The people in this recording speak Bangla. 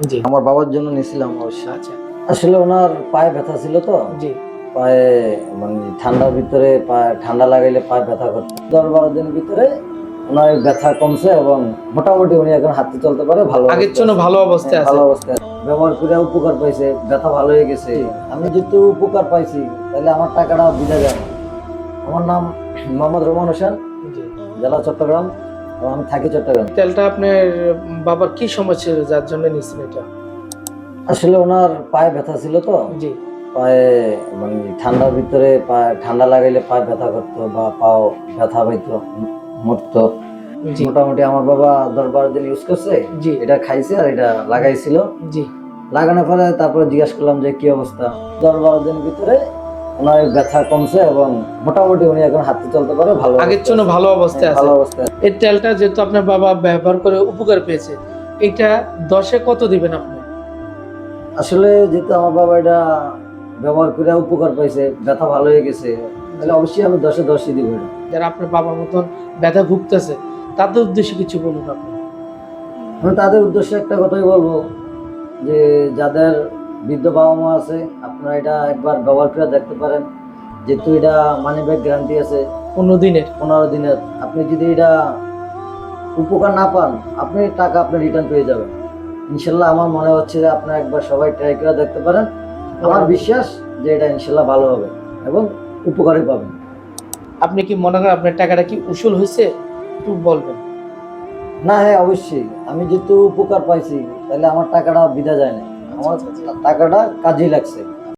জি। আমার বাবার জন্য নিয়েছিলাম অবশ্য। আচ্ছা। আসলে ওনার পায়ে ব্যথা ছিল তো, জি। পায়ে মানে ঠান্ডার ভিতরে পায়ে ঠান্ডা লাগাইলে পায়ে ব্যথা করতো। 10-12 দিনের ভিতরে ওনার এই ব্যথা কমছে এবং মোটামুটি উনি এখন হাঁটতে চলতে পারে, ভালো আগের অবস্থায় চেয়ে আছে। ভালো অবস্থায় হ্যাঁ, আছে। ভালো অবস্থায় আছে। ব্যবহার করে উপকার পাইছে, ব্যথা ভালো হয়ে গেছে। জি। আমি যেহেতু উপকার পাইছি তাহলে আমার টাকাটা বিনা যায় না। আমার নাম মোহাম্মদ রোমান হোসেন, জি। জেলা চট্টগ্রাম, এবং আমি থাকি চট্টগ্রাম। তেলটা আপনার বাবার কি সমস্যা ছিল যার জন্য নিছেন এটা? আসলে ওনার পায়ে ব্যথা ছিল তো, জি। পায়ে মানে ঠান্ডার ভিতরে পায়ে ঠান্ডা লাগাইলে পায়ে ব্যথা করতো বা পাও ব্যথা পাইতো, মরতো। জি। মোটামুটি আমার বাবা 10-12 দিন ইউজ করছে, জি। এটা খাইছে আর এটা লাগাইছিল। জি। লাগানোর পরে তারপরে জিজ্ঞাসা করলাম যে কি অবস্থা। 10-12 দিনের ভিতরে ওনার এই ব্যথা কমছে এবং মোটামুটি উনি এখন হাঁটতে চলতে পারে, ভালো আগের অবস্থায় চেয়ে আছে। ভালো অবস্থায় হ্যাঁ, আছে। ভালো অবস্থায় আছে। এই তেলটা যেহেতু আপনার বাবা ব্যবহার করে উপকার পেয়েছে, এটা 10 এ কত দিবেন আপনি? আসলে যেহেতু আমার বাবা এটা ব্যবহার করে উপকার পাইছে, ব্যথা ভালো হয়ে গেছে, তাহলে অবশ্যই আমি 10-এ 10ই দিব এটা। যারা আপনার বাবার মতন ব্যথা ভুগতেছে তাদের উদ্দেশ্যে কিছু বলুন আপনি। আমি তাদের উদ্দেশ্যে একটা কথাই বলবো যে যাদের বৃদ্ধ বাবা মা আছে, আপনারা এটা একবার ব্যবহার করে দেখতে পারেন। যেহেতু এটা মানি ব্যাগ গ্যারান্টি আছে 15 দিনের। 15 দিনের। আপনি যদি এটা উপকার না পান, আপনি টাকা আপনি রিটার্ন পেয়ে যাবেন ইনশাল্লাহ। আমার মনে হচ্ছে যে আপনারা একবার সবাই ট্রাই করে দেখতে পারেন। আমার বিশ্বাস যে এটা ইনশাল্লাহ ভালো হবে এবং উপকারই পাবেন। আপনি কি মনে করেন আপনার টাকাটা কি উসুল হয়েছে? একটু বলবেন। না, হ্যাঁ, অবশ্যই। আমি যেহেতু উপকার পাইছি তাহলে আমার টাকাটা বিধা যায় না, আচ্ছা, আমার আচ্ছা, আচ্ছা। টাকাটা কাজেই লাগছে।